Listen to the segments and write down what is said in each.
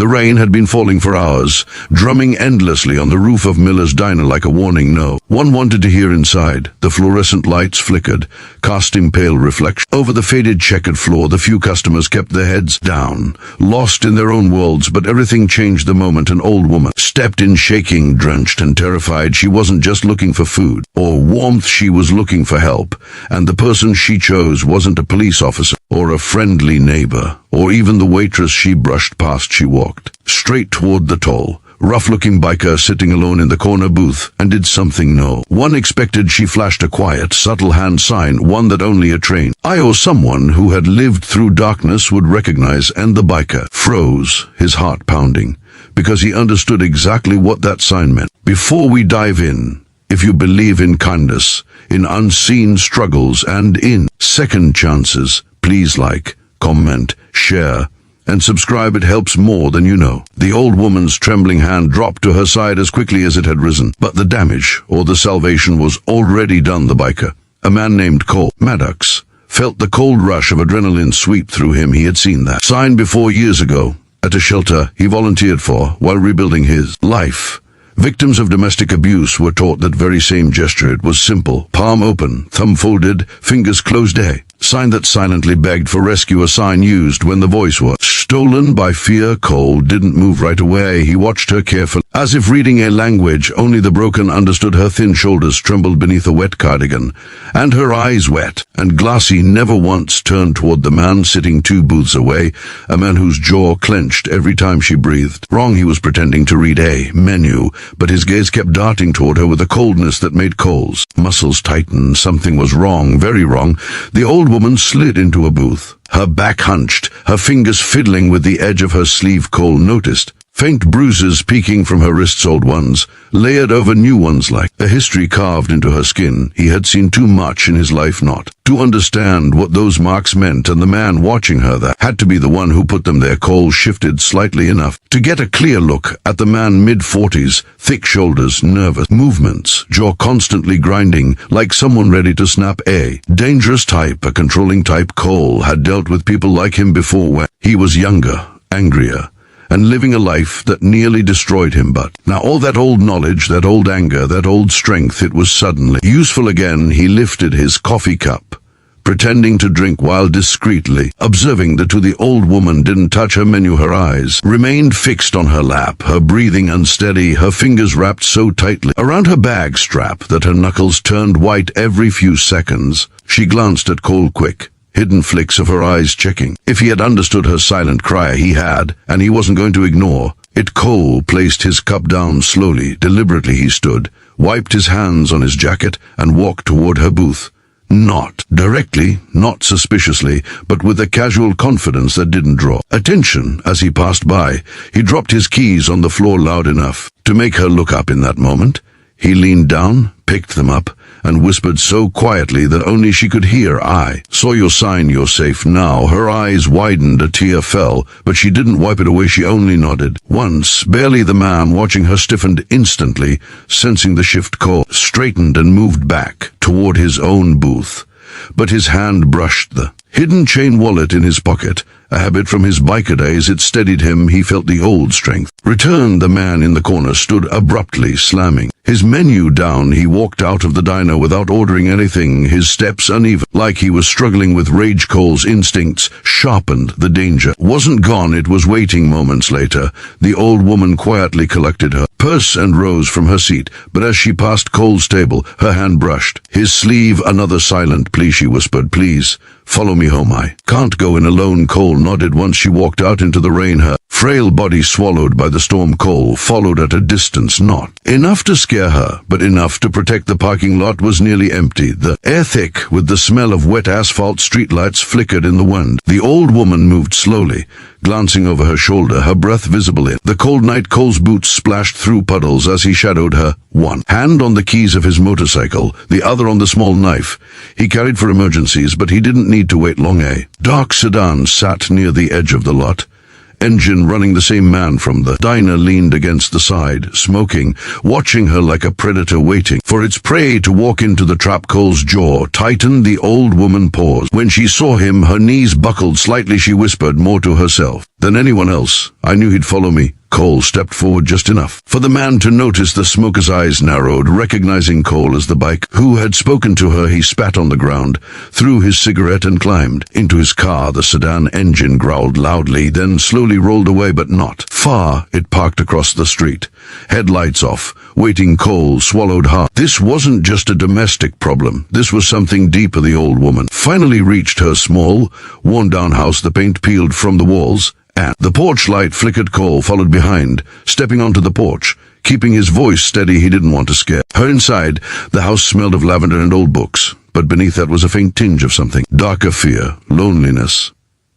The rain had been falling for hours, drumming endlessly on the roof of Miller's diner like a warning no one wanted to hear inside. The fluorescent lights flickered, casting pale reflection. Over the faded checkered floor, the few customers kept their heads down, lost in their own worlds, but everything changed the moment an old woman stepped in, shaking, drenched and terrified. She wasn't just looking for food or warmth, she was looking for help, and the person she chose wasn't a police officer or a friendly neighbor, or even the waitress she brushed past. She walked straight toward the tall, rough-looking biker sitting alone in the corner booth, and did something no one expected. She flashed a quiet, subtle hand sign, one that only a trained eye or someone who had lived through darkness would recognize, and the biker froze, his heart pounding, because he understood exactly what that sign meant. Before we dive in, if you believe in kindness, in unseen struggles, and in second chances, please like, comment, share, and subscribe. It helps more than you know. The old woman's trembling hand dropped to her side as quickly as it had risen, but the damage, or the salvation, was already done. The biker, a man named Cole Maddox, felt the cold rush of adrenaline sweep through him. He had seen that sign before years ago, at a shelter he volunteered for while rebuilding his life. Victims of domestic abuse were taught that very same gesture. It was simple, palm open, thumb folded, fingers closed, a sign that silently begged for rescue, a sign used when the voice was stolen by fear. Cole didn't move right away. He watched her carefully, as if reading a language only the broken understood. Her thin shoulders trembled beneath a wet cardigan, and her eyes, wet and glassy, never once turned toward the man sitting 2 booths away, a man whose jaw clenched every time she breathed. Wrong. He was pretending to read a menu, but his gaze kept darting toward her with a coldness that made Cole's muscles tighten. Something was wrong, very wrong. The old woman slid into a booth, her back hunched, her fingers fiddling with the edge of her sleeve. Cole noticed faint bruises peeking from her wrists, old ones, layered over new ones like a history carved into her skin. He had seen too much in his life not to understand what those marks meant, and the man watching her there had to be the one who put them there. Cole shifted slightly enough to get a clear look at the man, mid-40s, thick shoulders, nervous movements, jaw constantly grinding, like someone ready to snap. A dangerous type, a controlling type. Cole had dealt with people like him before when he was younger, angrier, and living a life that nearly destroyed him. But now all that old knowledge, that old anger, that old strength, it was suddenly useful again. He lifted his coffee cup, pretending to drink while discreetly observing that the old woman didn't touch her menu. Her eyes remained fixed on her lap, her breathing unsteady, her fingers wrapped so tightly around her bag strap that her knuckles turned white every few seconds. She glanced at Cole, quick, hidden flicks of her eyes checking if he had understood her silent cry. He had, and he wasn't going to ignore it. Cole placed his cup down slowly, deliberately. He stood, wiped his hands on his jacket, and walked toward her booth. Not directly, not suspiciously, but with a casual confidence that didn't draw attention. As he passed by, he dropped his keys on the floor loud enough to make her look up. In that moment, he leaned down, picked them up, and whispered so quietly that only she could hear, "I saw your sign, you're safe now." Her eyes widened, a tear fell, but she didn't wipe it away. She only nodded once, barely. The man watching her stiffened instantly, sensing the shift. Cole straightened and moved back toward his own booth, but his hand brushed the hidden chain wallet in his pocket, a habit from his biker days. It steadied him. He felt the old strength return. The man in the corner stood abruptly, slamming his menu down. He walked out of the diner without ordering anything, his steps uneven, like he was struggling with rage. Cole's instincts sharpened. The danger wasn't gone, it was waiting. Moments later, the old woman quietly collected her purse and rose from her seat, but as she passed Cole's table, her hand brushed his sleeve. Another silent plea, she whispered, "Please, follow me home. I can't go in alone." Cole nodded. Once she walked out into the rain, her frail body swallowed by the storm. Cole followed at a distance, not enough to scare her, but enough to protect. The parking lot was nearly empty, the air thick with the smell of wet asphalt. Streetlights flickered in the wind. The old woman moved slowly, glancing over her shoulder, her breath visible in the cold night. Cole's boots splashed through puddles as he shadowed her, one hand on the keys of his motorcycle, the other on the small knife he carried for emergencies. But he didn't need to wait long. A dark sedan sat near the edge of the lot, engine running. The same man from the diner leaned against the side, smoking, watching her like a predator waiting for its prey to walk into the trap. Cole's jaw tightened. The old woman paused. When she saw him, her knees buckled slightly. She whispered, more to herself than anyone else, I knew he'd follow me. Cole stepped forward just enough for the man to notice. The smoker's eyes narrowed, recognizing Cole as the bike who had spoken to her. He spat on the ground, threw his cigarette and climbed into his car. The sedan engine growled loudly, then slowly rolled away, but not far. It parked across the street, headlights off, waiting. Cole swallowed hard. This wasn't just a domestic problem. This was something deeper. The old woman finally reached her small, worn-down house, the paint peeled from the walls, and the porch light flickered. Cole followed behind, stepping onto the porch, keeping his voice steady. He didn't want to scare her. Inside, the house smelled of lavender and old books, but beneath that was a faint tinge of something darker: fear, loneliness,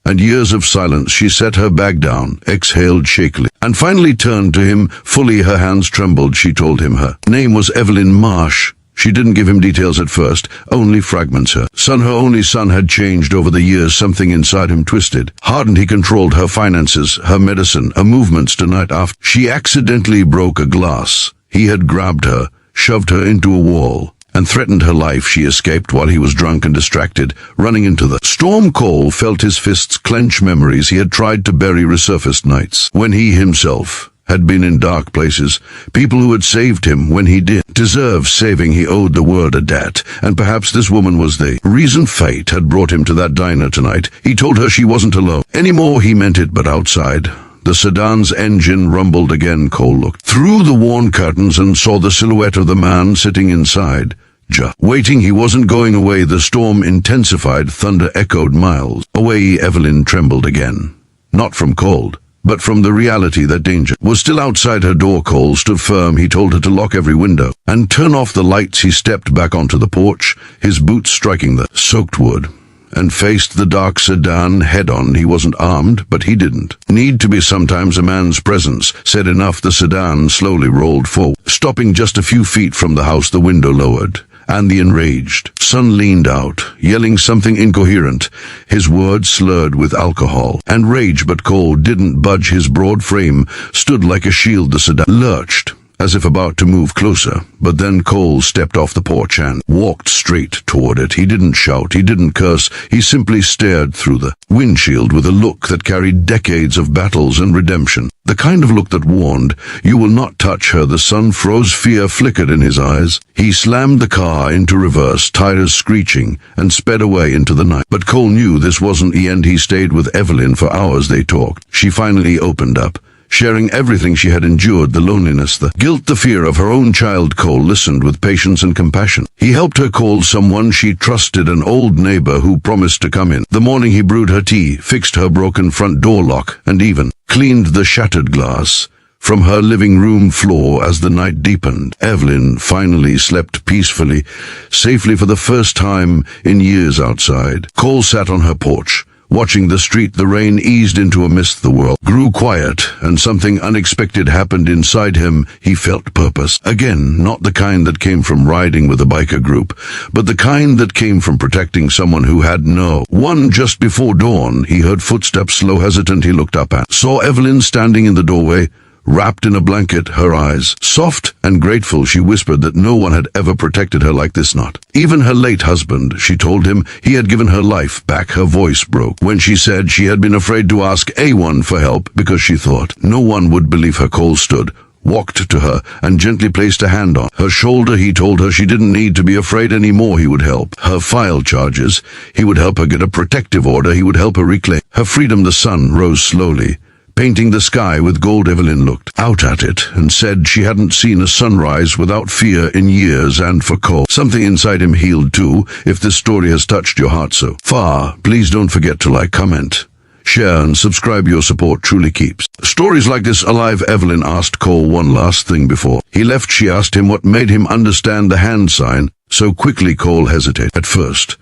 and years of silence. She set her bag down, exhaled shakily, and finally turned to him fully. Her hands trembled. She told him her name was Evelyn Marsh. She didn't give him details at first, only fragments. Her son, her only son, had changed over the years. Something inside him twisted, hardened. He controlled her finances, her medicine, her movements. Tonight, after she accidentally broke a glass, he had grabbed her, shoved her into a wall, and threatened her life. She escaped while he was drunk and distracted, running into the storm. Cole felt his fists clench. Memories he had tried to bury resurfaced. Nights when he himself had been in dark places, people who had saved him when he did deserve saving. He owed the world a debt, and perhaps this woman was the reason. Fate had brought him to that diner tonight. He told her she wasn't alone anymore. He meant it, but outside, the sedan's engine rumbled again. Cole looked through the worn curtains and saw the silhouette of the man sitting inside, just waiting. He wasn't going away. The storm intensified. Thunder echoed miles away. Evelyn trembled again, not from cold, but from the reality that danger was still outside her door. Cole stood firm. He told her to lock every window and turn off the lights. He stepped back onto the porch, his boots striking the soaked wood, and faced the dark sedan head-on. He wasn't armed, but he didn't need to be. Sometimes a man's presence said enough. The sedan slowly rolled forward, stopping just a few feet from the house. The window lowered, and the enraged son leaned out, yelling something incoherent, his words slurred with alcohol and rage. But Cole didn't budge. His broad frame stood like a shield. The sedan lurched, as if about to move closer, but then Cole stepped off the porch and walked straight toward it. He didn't shout, he didn't curse, he simply stared through the windshield with a look that carried decades of battles and redemption. The kind of look that warned, "You will not touch her." The sun froze. Fear flickered in his eyes. He slammed the car into reverse, tires screeching, and sped away into the night. But Cole knew this wasn't the end. He stayed with Evelyn for hours. They talked. She finally opened up, sharing everything she had endured: the loneliness, the guilt, the fear of her own child. Cole listened with patience and compassion. He helped her call someone she trusted, an old neighbor who promised to come in the morning. He brewed her tea, fixed her broken front door lock, and even cleaned the shattered glass from her living room floor. As the night deepened, Evelyn finally slept peacefully, safely for the first time in years. Outside, Cole sat on her porch, watching the street. The rain eased into a mist. The world grew quiet, and something unexpected happened inside him. He felt purpose again, not the kind that came from riding with a biker group, but the kind that came from protecting someone who had no one. Just before dawn, he heard footsteps, slow, hesitant. He looked up and saw Evelyn standing in the doorway, wrapped in a blanket, her eyes soft and grateful. She whispered that no one had ever protected her like this, not even her late husband. She told him he had given her life back. Her voice broke when she said she had been afraid to ask anyone for help because she thought no one would believe her. Cole stood, walked to her, and gently placed a hand on her shoulder. He told her she didn't need to be afraid anymore. He would help her file charges. He would help her get a protective order. He would help her reclaim her freedom. The sun rose slowly, painting the sky with gold. Evelyn looked out at it and said she hadn't seen a sunrise without fear in years. And for Cole, something inside him healed too. If this story has touched your heart so far, please don't forget to like, comment, share, and subscribe. Your support truly keeps stories like this alive. Evelyn asked Cole one last thing before he left. She asked him what made him understand the hand sign so quickly. Cole hesitated at first,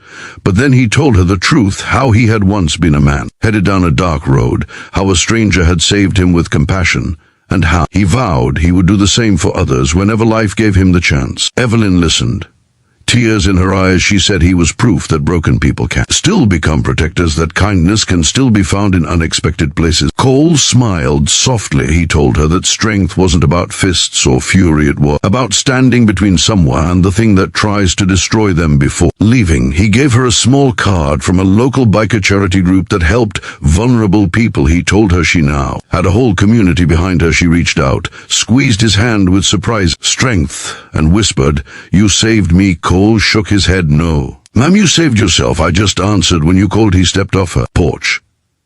but then he told her the truth: how he had once been a man headed down a dark road, how a stranger had saved him with compassion, and how he vowed he would do the same for others whenever life gave him the chance. Evelyn listened, Tears in her eyes, she said he was proof that broken people can still become protectors, that kindness can still be found in unexpected places. Cole smiled softly. He told her that strength wasn't about fists or fury, it was about standing between someone and the thing that tries to destroy them. Before leaving, he gave her a small card from a local biker charity group that helped vulnerable people. He told her she now had a whole community behind her. She reached out, squeezed his hand with surprise, strength, and whispered, "You saved me." Cole shook his head. "No. Ma'am, you saved yourself. I just answered when you called." He stepped off her porch,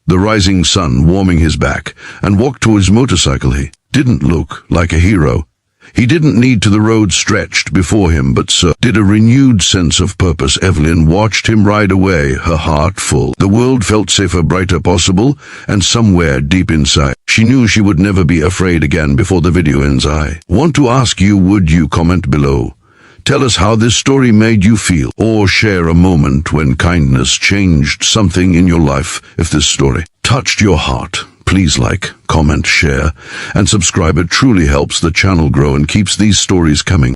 the rising sun warming his back, and walked to his motorcycle. He didn't look like a hero. He didn't need to. The road stretched before him, but so did a renewed sense of purpose. Evelyn watched him ride away, her heart full. The world felt safer, brighter, possible, and somewhere deep inside, she knew she would never be afraid again. Before the video ends, I want to ask you, would you comment below? Tell us how this story made you feel, or share a moment when kindness changed something in your life. If this story touched your heart, please like, comment, share, and subscribe. It truly helps the channel grow and keeps these stories coming.